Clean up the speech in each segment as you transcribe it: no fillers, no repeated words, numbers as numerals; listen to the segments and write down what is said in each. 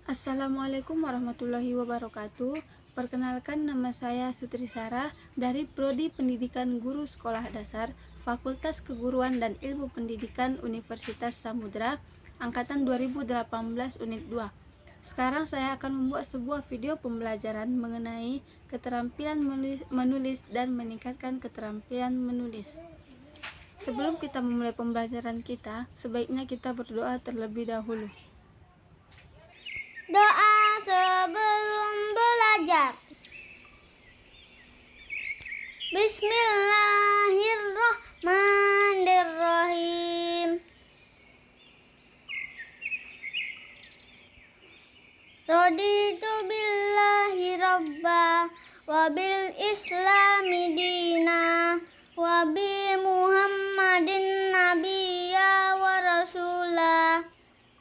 Assalamualaikum warahmatullahi wabarakatuh. Perkenalkan, nama saya Sutri Sarah dari Prodi Pendidikan Guru Sekolah Dasar Fakultas Keguruan dan Ilmu Pendidikan Universitas Samudra Angkatan 2018 Unit 2. Sekarang saya akan membuat sebuah video pembelajaran mengenai keterampilan menulis dan meningkatkan keterampilan menulis. Sebelum kita memulai pembelajaran kita, sebaiknya kita berdoa terlebih dahulu. Doa sebelum belajar. Bismillahirrahmanirrahim. Raditu billahi rabba wa bil islami dina wa bi muhammadin nabiyya wa rasulah.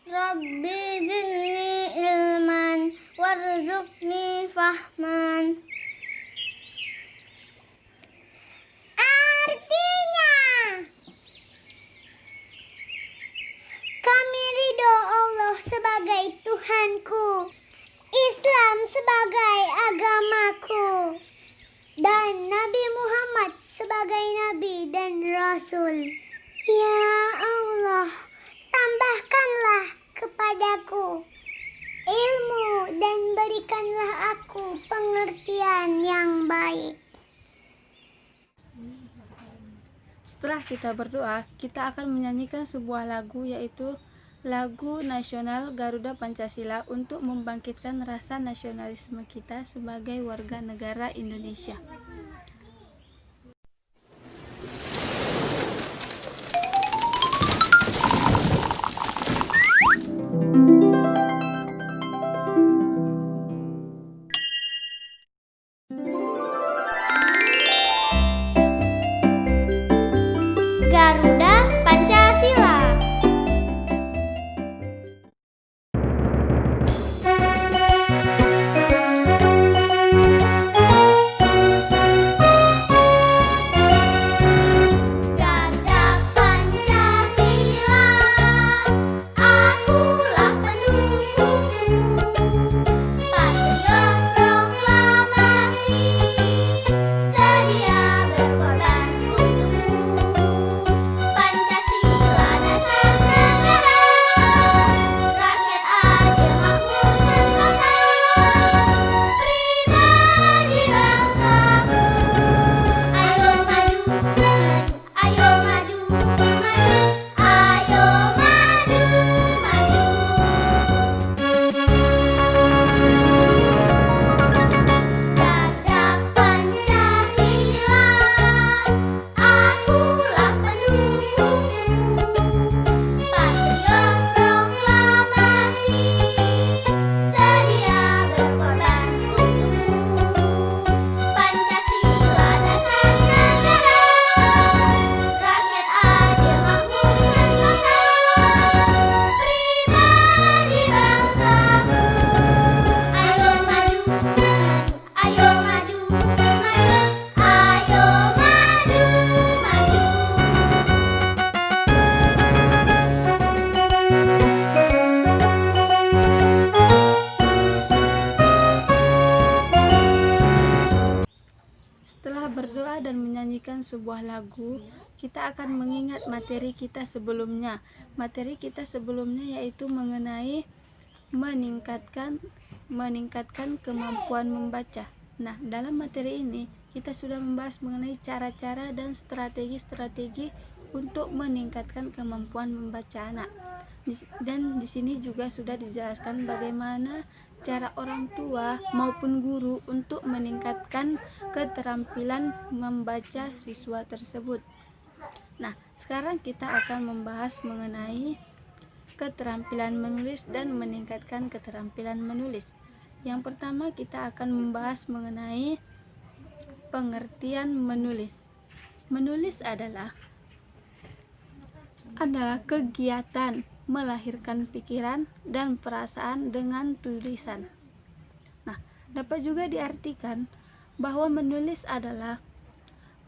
Rabbi zidni ilman warzuqni fahman. Artinya, kami ridho Allah sebagai Tuhanku, Islam sebagai agamaku, dan Nabi Muhammad sebagai Nabi dan Rasul. Ya Allah, tambahkanlah kepadaku ilmu dan berikanlah aku pengertian yang baik. Setelah kita berdoa, kita akan menyanyikan sebuah lagu, yaitu lagu nasional Garuda Pancasila, untuk membangkitkan rasa nasionalisme kita sebagai warga negara Indonesia. Garuda Pancasila. Garuda Pancasila, akulah pendukungmu. Patriot proklamasi, sedia berkorban untukmu. Pancasila dasar negara, rakyat adil makmur sentosa, pribadi bangsamu. Ayo maju, ayo maju, ayo maju, maju. Garuda Pancasila, akulah pendukungmu. Patriot proklamasi, sedia berkorban untukmu. Pancasila dasar negara, rakyat adil makmur sentosa, pribadi bangsamu. Ayo maju, ayo maju, ayo maju, maju. Setelah berdoa dan menyanyikan sebuah lagu, kita akan mengingat materi kita sebelumnya. Materi kita sebelumnya yaitu mengenai meningkatkan kemampuan membaca. Nah, dalam materi ini kita sudah membahas mengenai cara-cara dan strategi-strategi untuk meningkatkan kemampuan membaca anak. Dan di sini juga sudah dijelaskan bagaimana cara orang tua maupun guru untuk meningkatkan keterampilan membaca siswa tersebut. Nah, sekarang kita akan membahas mengenai keterampilan menulis dan meningkatkan keterampilan menulis. Yang pertama, kita akan membahas mengenai pengertian menulis. Menulis adalah kegiatan melahirkan pikiran dan perasaan dengan tulisan. Nah, dapat juga diartikan bahwa menulis adalah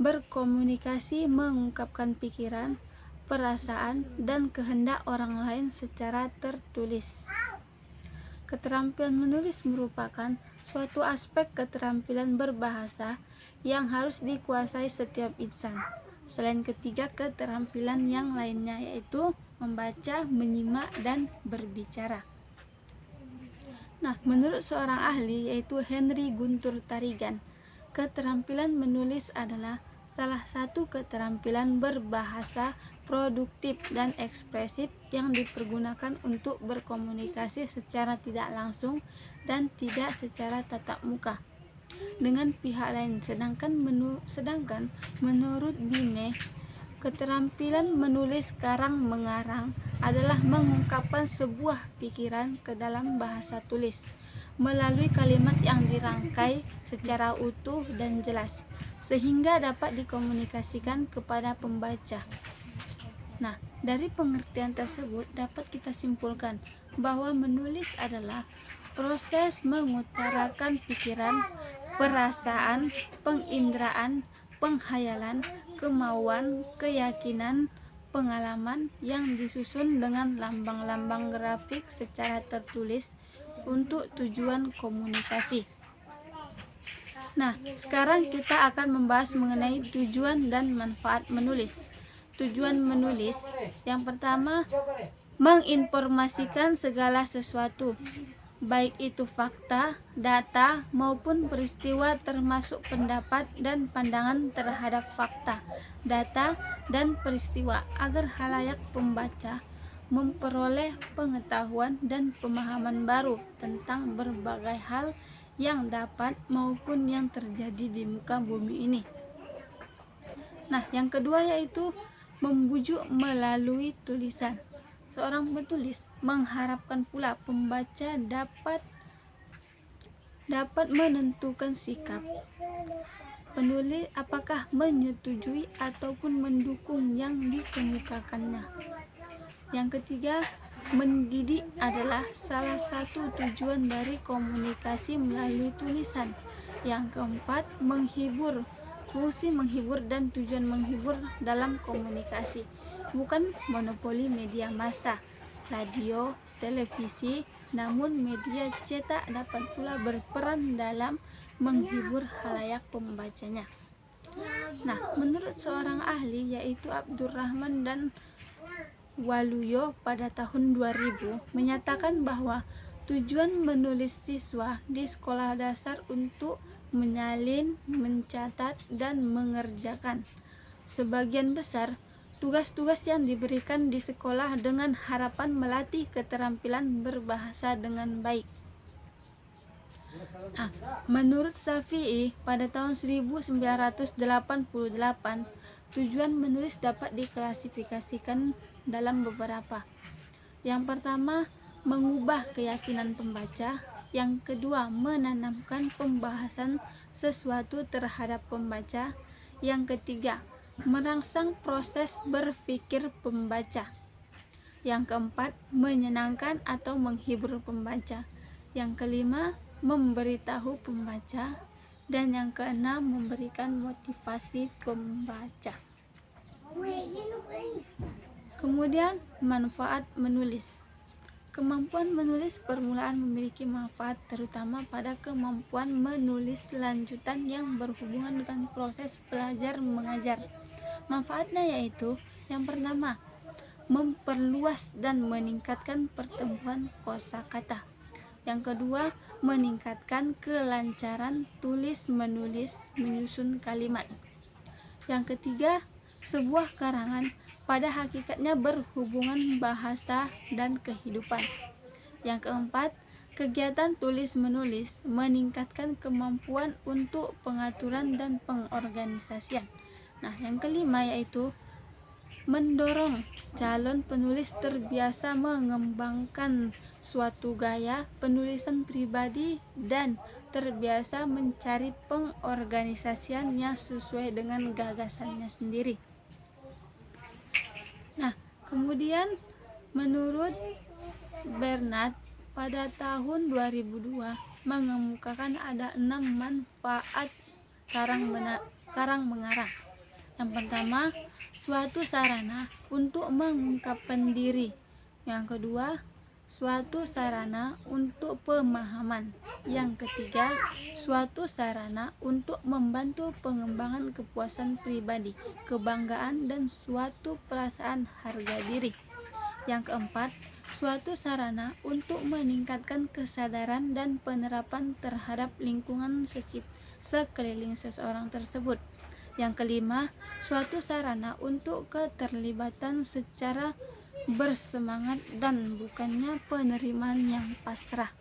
berkomunikasi, mengungkapkan pikiran, perasaan, dan kehendak orang lain secara tertulis. keterampilan menulis merupakan suatu aspek keterampilan berbahasa yang harus dikuasai setiap insan. Selain ketiga keterampilan yang lainnya, yaitu membaca, menyimak, dan berbicara. Nah, menurut seorang ahli yaitu Henry Guntur Tarigan, keterampilan menulis adalah salah satu keterampilan berbahasa produktif dan ekspresif yang dipergunakan untuk berkomunikasi secara tidak langsung dan tidak secara tatap muka dengan pihak lain. Sedangkan menurut Bime, keterampilan menulis karang mengarang adalah mengungkapkan sebuah pikiran ke dalam bahasa tulis melalui kalimat yang dirangkai secara utuh dan jelas sehingga dapat dikomunikasikan kepada pembaca. Nah, dari pengertian tersebut dapat kita simpulkan bahwa menulis adalah proses mengutarakan pikiran, perasaan, penginderaan, penghayalan, kemauan, keyakinan, pengalaman yang disusun dengan lambang-lambang grafik secara tertulis untuk tujuan komunikasi. Nah, sekarang kita akan membahas mengenai tujuan dan manfaat menulis. Tujuan menulis yang pertama, menginformasikan segala sesuatu, baik itu fakta, data, maupun peristiwa, termasuk pendapat dan pandangan terhadap fakta, data, dan peristiwa, agar khalayak pembaca memperoleh pengetahuan dan pemahaman baru tentang berbagai hal yang dapat maupun yang terjadi di muka bumi ini. Nah, yang kedua yaitu membujuk melalui tulisan. Seorang penulis mengharapkan pula pembaca dapat menentukan sikap penulis apakah menyetujui ataupun mendukung yang dikemukakannya. Yang ketiga, mendidik adalah salah satu tujuan dari komunikasi melalui tulisan. Yang keempat, menghibur. Fungsi menghibur dan tujuan menghibur dalam komunikasi bukan monopoli media massa, radio, televisi, namun media cetak dapat pula berperan dalam menghibur khalayak pembacanya. Nah, menurut seorang ahli yaitu Abdurrahman dan Waluyo pada tahun 2000 menyatakan bahwa tujuan menulis siswa di sekolah dasar untuk menyalin, mencatat, dan mengerjakan sebagian besar tugas-tugas yang diberikan di sekolah dengan harapan melatih keterampilan berbahasa dengan baik. Nah, menurut Syafi'i pada tahun 1988, tujuan menulis dapat diklasifikasikan dalam beberapa. Yang pertama, mengubah keyakinan pembaca. Yang kedua, menanamkan pembahasan sesuatu terhadap pembaca. Yang ketiga, merangsang proses berpikir pembaca. Yang keempat, menyenangkan atau menghibur pembaca. Yang kelima, memberitahu pembaca. Dan yang keenam, memberikan motivasi pembaca. Kemudian, manfaat menulis. Kemampuan menulis permulaan memiliki manfaat terutama pada kemampuan menulis lanjutan yang berhubungan dengan proses belajar mengajar. Manfaatnya yaitu yang pertama, memperluas dan meningkatkan pertumbuhan kosakata. Yang kedua, meningkatkan kelancaran tulis menulis menyusun kalimat. Yang ketiga, sebuah karangan pada hakikatnya berhubungan bahasa dan kehidupan. Yang keempat, kegiatan tulis-menulis meningkatkan kemampuan untuk pengaturan dan pengorganisasian. Nah, yang kelima yaitu mendorong calon penulis terbiasa mengembangkan suatu gaya penulisan pribadi dan terbiasa mencari pengorganisasian yang sesuai dengan gagasannya sendiri. Nah, kemudian menurut Bernard pada tahun 2002 mengemukakan ada 6 manfaat karang mengarang. Yang pertama, suatu sarana untuk mengungkapkan diri. Yang kedua, suatu sarana untuk pemahaman. Yang ketiga, suatu sarana untuk membantu pengembangan kepuasan pribadi, kebanggaan, dan suatu perasaan harga diri. Yang keempat, suatu sarana untuk meningkatkan kesadaran dan penerapan terhadap lingkungan sekeliling seseorang tersebut. Yang kelima, suatu sarana untuk keterlibatan secara bersemangat dan bukannya penerimaan yang pasrah.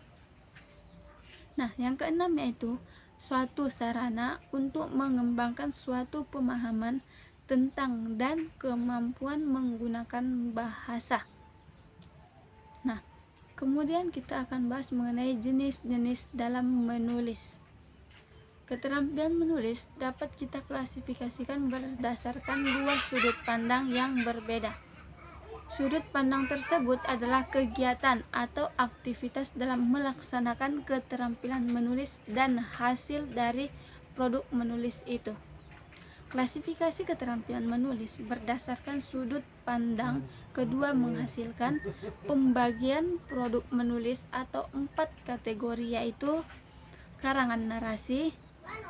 Nah, yang keenam yaitu suatu sarana untuk mengembangkan suatu pemahaman tentang dan kemampuan menggunakan bahasa. Nah, kemudian kita akan bahas mengenai jenis-jenis dalam menulis. Keterampilan menulis dapat kita klasifikasikan berdasarkan dua sudut pandang yang berbeda. Sudut pandang tersebut adalah kegiatan atau aktivitas dalam melaksanakan keterampilan menulis dan hasil dari produk menulis itu. Klasifikasi keterampilan menulis berdasarkan sudut pandang kedua menghasilkan pembagian produk menulis atau 4 kategori, yaitu karangan narasi,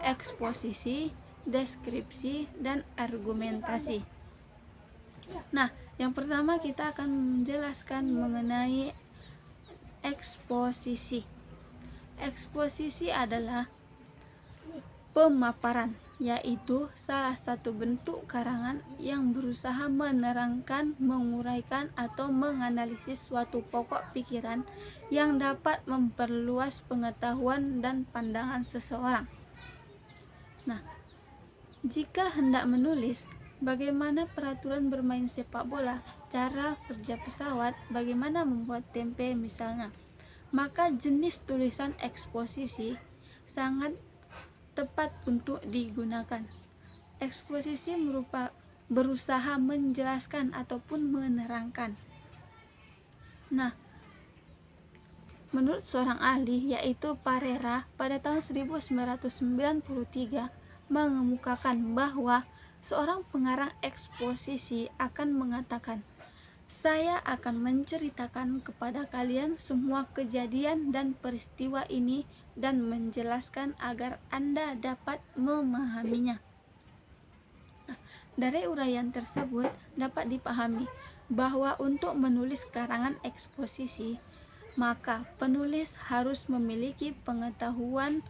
eksposisi, deskripsi, dan argumentasi. Nah, yang pertama kita akan menjelaskan mengenai eksposisi. Eksposisi adalah pemaparan, yaitu salah satu bentuk karangan yang berusaha menerangkan, menguraikan, atau menganalisis suatu pokok pikiran yang dapat memperluas pengetahuan dan pandangan seseorang. Nah, jika hendak menulis bagaimana peraturan bermain sepak bola, cara kerja pesawat, bagaimana membuat tempe misalnya, maka jenis tulisan eksposisi sangat tepat untuk digunakan. Eksposisi berusaha menjelaskan ataupun menerangkan. Nah, menurut seorang ahli yaitu Parera pada tahun 1993 mengemukakan bahwa seorang pengarang eksposisi akan mengatakan, "Saya akan menceritakan kepada kalian semua kejadian dan peristiwa ini dan menjelaskan agar Anda dapat memahaminya." Nah, dari uraian tersebut dapat dipahami bahwa untuk menulis karangan eksposisi, maka penulis harus memiliki pengetahuan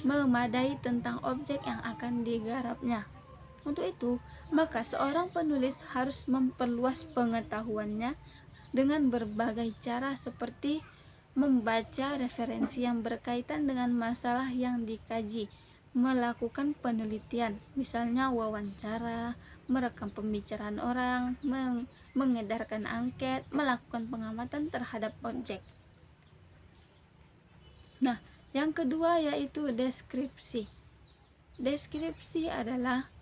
memadai tentang objek yang akan digarapnya. Untuk itu, maka seorang penulis harus memperluas pengetahuannya dengan berbagai cara seperti membaca referensi yang berkaitan dengan masalah yang dikaji, melakukan penelitian, misalnya wawancara, merekam pembicaraan orang, mengedarkan angket, melakukan pengamatan terhadap objek. Nah, yang kedua yaitu deskripsi. Deskripsi adalah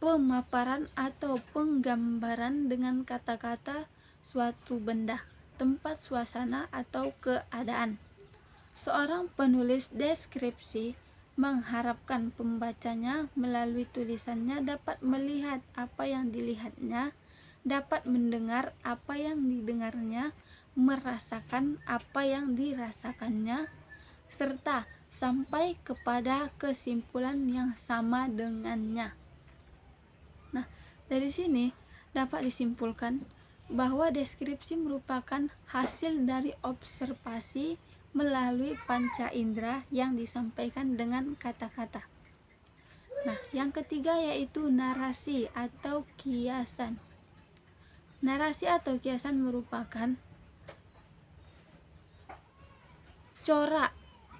pemaparan atau penggambaran dengan kata-kata suatu benda, tempat, suasana, atau keadaan. Seorang penulis deskripsi mengharapkan pembacanya melalui tulisannya dapat melihat apa yang dilihatnya, dapat mendengar apa yang didengarnya, merasakan apa yang dirasakannya, serta sampai kepada kesimpulan yang sama dengannya. Nah, dari sini dapat disimpulkan bahwa deskripsi merupakan hasil dari observasi melalui panca indera yang disampaikan dengan kata-kata. Nah, yang ketiga yaitu narasi atau kiasan. Narasi atau kiasan merupakan corak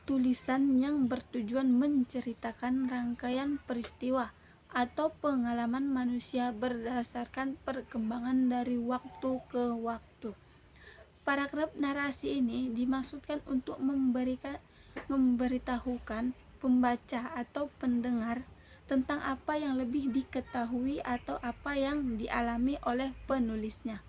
tulisan yang bertujuan menceritakan rangkaian peristiwa atau pengalaman manusia berdasarkan perkembangan dari waktu ke waktu. Paragraf narasi ini dimaksudkan untuk memberitahukan pembaca atau pendengar tentang apa yang lebih diketahui atau apa yang dialami oleh penulisnya.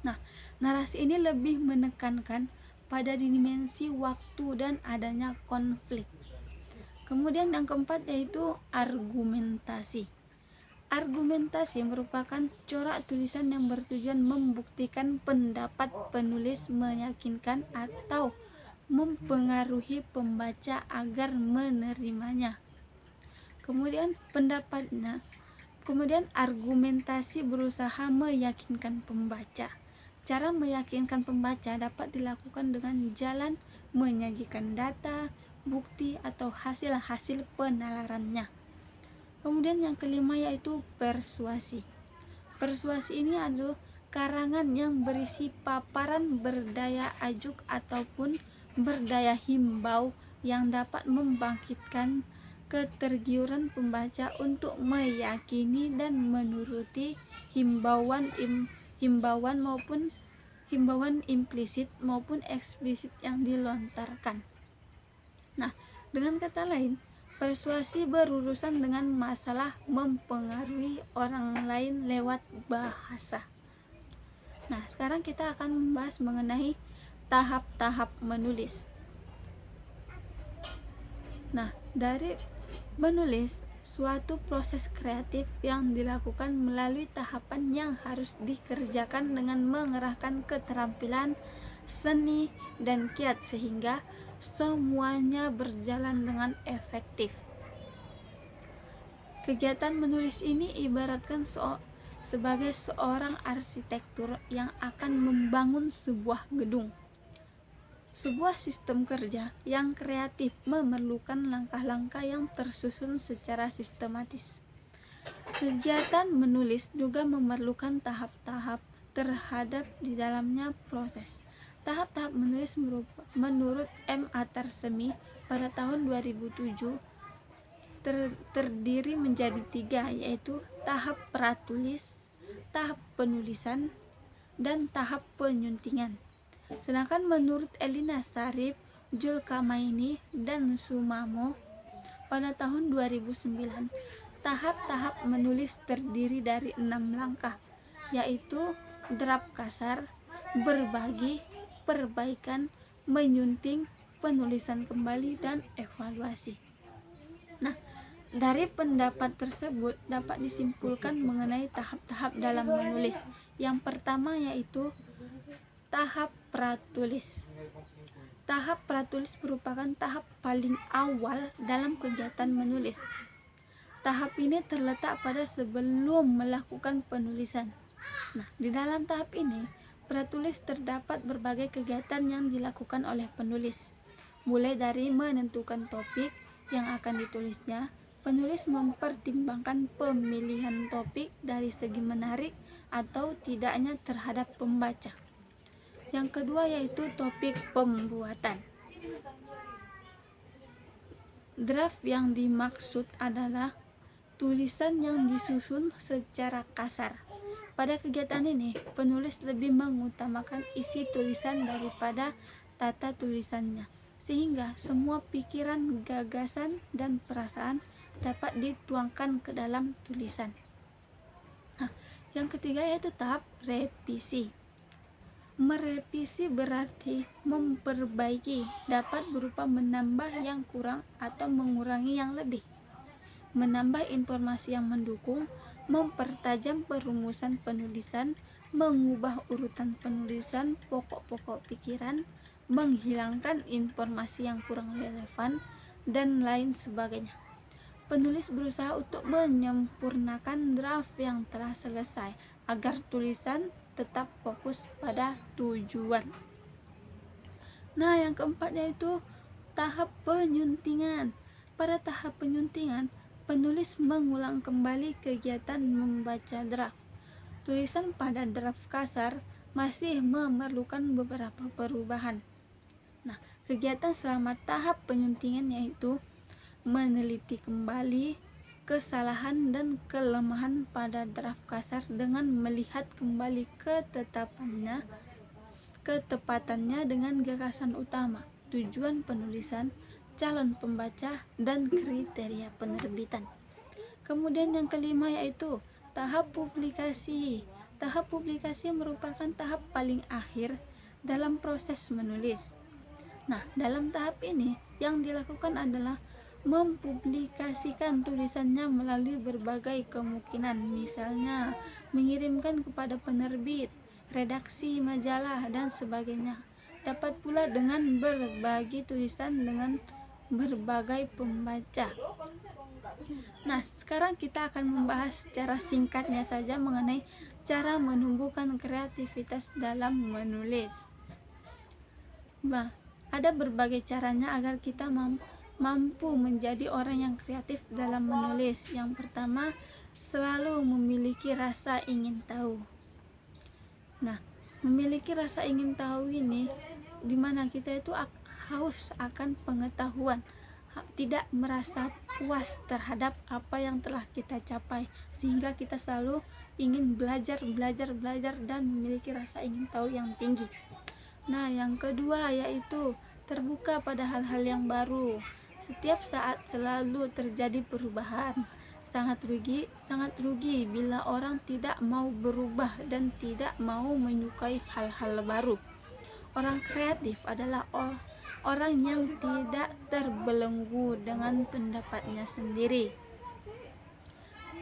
Nah, narasi ini lebih menekankan pada dimensi waktu dan adanya konflik. Kemudian yang keempat yaitu argumentasi. Argumentasi merupakan corak tulisan yang bertujuan membuktikan pendapat penulis meyakinkan atau mempengaruhi pembaca agar menerimanya. Kemudian argumentasi berusaha meyakinkan pembaca. Cara meyakinkan pembaca dapat dilakukan dengan jalan menyajikan data, bukti, atau hasil-hasil penalarannya. Kemudian yang kelima yaitu persuasi. Persuasi ini adalah karangan yang berisi paparan berdaya ajuk ataupun berdaya himbau yang dapat membangkitkan ketergiuran pembaca untuk meyakini dan menuruti himbauan implisit maupun eksplisit yang dilontarkan. Nah, dengan kata lain, persuasi berurusan dengan masalah mempengaruhi orang lain lewat bahasa. Nah, sekarang kita akan membahas mengenai tahap-tahap menulis. Nah, dari menulis suatu proses kreatif yang dilakukan melalui tahapan yang harus dikerjakan dengan mengerahkan keterampilan, seni, dan kiat sehingga semuanya berjalan dengan efektif. Kegiatan menulis ini ibaratkan sebagai seorang arsitektur yang akan membangun sebuah gedung. Sebuah sistem kerja yang kreatif memerlukan langkah-langkah yang tersusun secara sistematis. Kegiatan menulis juga memerlukan tahap-tahap terhadap di dalamnya proses. Tahap-tahap menulis menurut M. Atarsemi pada tahun 2007 terdiri menjadi 3, yaitu tahap pratulis, tahap penulisan, dan tahap penyuntingan. Sedangkan menurut Elina Sarif, Julkamaini, dan Sumamo pada tahun 2009, tahap-tahap menulis terdiri dari 6 langkah, yaitu draft kasar, berbagi, perbaikan, menyunting, penulisan kembali, dan evaluasi. Nah, dari pendapat tersebut dapat disimpulkan mengenai tahap-tahap dalam menulis. Yang pertama yaitu tahap pratulis. Tahap pratulis merupakan tahap paling awal dalam kegiatan menulis. Tahap ini terletak pada sebelum melakukan penulisan. Nah, di dalam tahap ini pratulis terdapat berbagai kegiatan yang dilakukan oleh penulis, mulai dari menentukan topik yang akan ditulisnya. Penulis mempertimbangkan pemilihan topik dari segi menarik atau tidaknya terhadap pembaca. Yang kedua yaitu topik pembuatan. Draft yang dimaksud adalah tulisan yang disusun secara kasar. Pada kegiatan ini, penulis lebih mengutamakan isi tulisan daripada tata tulisannya, sehingga semua pikiran, gagasan, dan perasaan dapat dituangkan ke dalam tulisan. Nah, yang ketiga yaitu tahap revisi. Merevisi berarti memperbaiki, dapat berupa menambah yang kurang atau mengurangi yang lebih, menambah informasi yang mendukung, mempertajam perumusan penulisan, mengubah urutan penulisan, pokok-pokok pikiran, menghilangkan informasi yang kurang relevan, dan lain sebagainya. Penulis berusaha untuk menyempurnakan draft yang telah selesai agar tulisan tetap fokus pada tujuan. Nah, yang keempat yaitu tahap penyuntingan. Pada tahap penyuntingan, penulis mengulang kembali kegiatan membaca draft. Tulisan pada draft kasar masih memerlukan beberapa perubahan. Nah, kegiatan selama tahap penyuntingan yaitu meneliti kembali kesalahan dan kelemahan pada draft kasar dengan melihat kembali ketepatannya dengan gagasan utama, tujuan penulisan, calon pembaca, dan kriteria penerbitan. Kemudian yang kelima yaitu tahap publikasi. Tahap publikasi merupakan tahap paling akhir dalam proses menulis. Nah, dalam tahap ini yang dilakukan adalah mempublikasikan tulisannya melalui berbagai kemungkinan, misalnya mengirimkan kepada penerbit, redaksi majalah, dan sebagainya. Dapat pula dengan berbagi tulisan dengan berbagai pembaca. Nah, sekarang kita akan membahas secara singkatnya saja mengenai cara menumbuhkan kreativitas dalam menulis. Nah, ada berbagai caranya agar kita mampu menjadi orang yang kreatif dalam menulis. Yang pertama, selalu memiliki rasa ingin tahu. Nah, memiliki rasa ingin tahu ini dimana kita itu haus akan pengetahuan, tidak merasa puas terhadap apa yang telah kita capai, sehingga kita selalu ingin belajar dan memiliki rasa ingin tahu yang tinggi. Nah, yang kedua yaitu terbuka pada hal-hal yang baru. Setiap saat selalu terjadi perubahan. Sangat rugi bila orang tidak mau berubah dan tidak mau menyukai hal-hal baru. Orang kreatif adalah orang yang tidak terbelenggu dengan pendapatnya sendiri.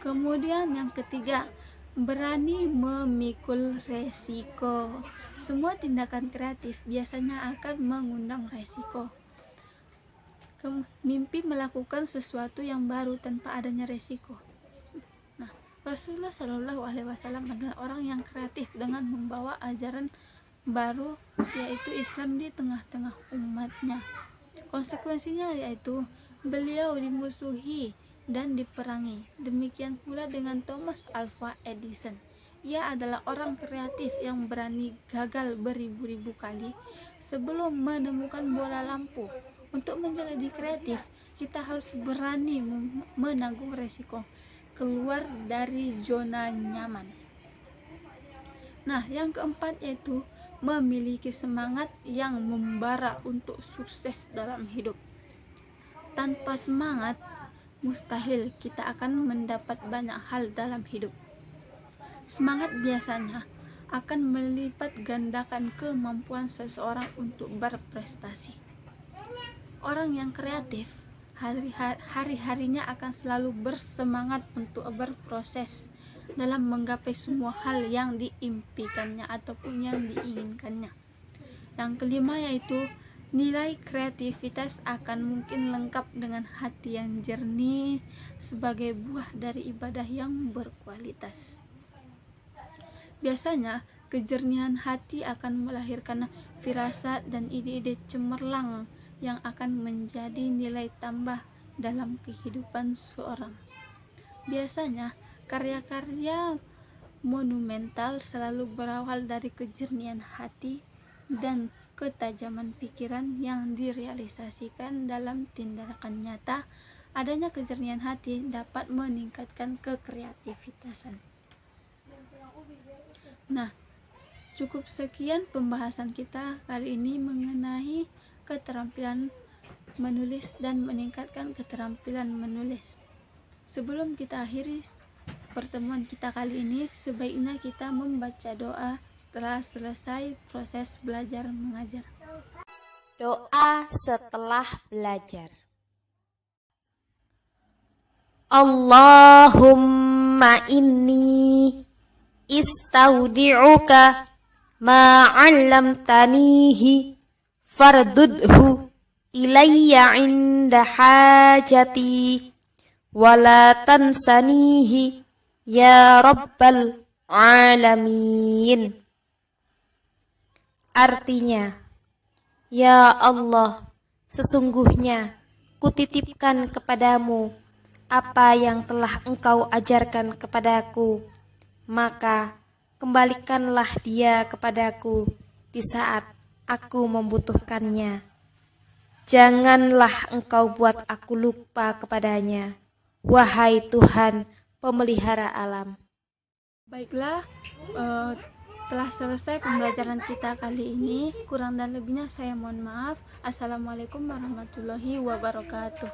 Kemudian yang ketiga, berani memikul resiko. Semua tindakan kreatif biasanya akan mengundang resiko. Mimpi melakukan sesuatu yang baru tanpa adanya resiko. Nah, Rasulullah Shallallahu Alaihi Wasallam adalah orang yang kreatif dengan membawa ajaran baru, yaitu Islam, di tengah-tengah umatnya. Konsekuensinya yaitu beliau dimusuhi dan diperangi. Demikian pula dengan Thomas Alva Edison. Ia adalah orang kreatif yang berani gagal beribu-ribu kali sebelum menemukan bola lampu. Untuk menjadi kreatif, kita harus berani menanggung resiko, keluar dari zona nyaman. Nah, yang keempat yaitu memiliki semangat yang membara untuk sukses dalam hidup. Tanpa semangat, mustahil kita akan mendapat banyak hal dalam hidup. Semangat biasanya akan melipat gandakan kemampuan seseorang untuk berprestasi. Orang yang kreatif hari-harinya akan selalu bersemangat untuk berproses dalam menggapai semua hal yang diimpikannya ataupun yang diinginkannya. Yang kelima yaitu nilai kreativitas akan mungkin lengkap dengan hati yang jernih sebagai buah dari ibadah yang berkualitas. Biasanya kejernihan hati akan melahirkan firasat dan ide-ide cemerlang yang akan menjadi nilai tambah dalam kehidupan seorang. Biasanya karya-karya monumental selalu berawal dari kejernihan hati dan ketajaman pikiran yang direalisasikan dalam tindakan nyata. Adanya kejernihan hati dapat meningkatkan kekreativitasan. Nah, cukup sekian pembahasan kita kali ini mengenai keterampilan menulis dan meningkatkan keterampilan menulis. Sebelum kita akhiri pertemuan kita kali ini, sebaiknya kita membaca doa setelah selesai proses belajar mengajar. Doa setelah belajar. Allahumma inni istaudi'uka ma 'allamtanihi fardudhu ilayya 'inda hajati wala tansanihi ya rabbal alamin. Artinya, ya Allah, sesungguhnya kutitipkan kepadamu apa yang telah Engkau ajarkan kepadaku, maka kembalikanlah dia kepadaku di saat aku membutuhkannya. Janganlah Engkau buat aku lupa kepadanya, wahai Tuhan pemelihara alam. Baiklah, telah selesai pembelajaran kita kali ini. Kurang dan lebihnya saya mohon maaf. Assalamualaikum warahmatullahi wabarakatuh.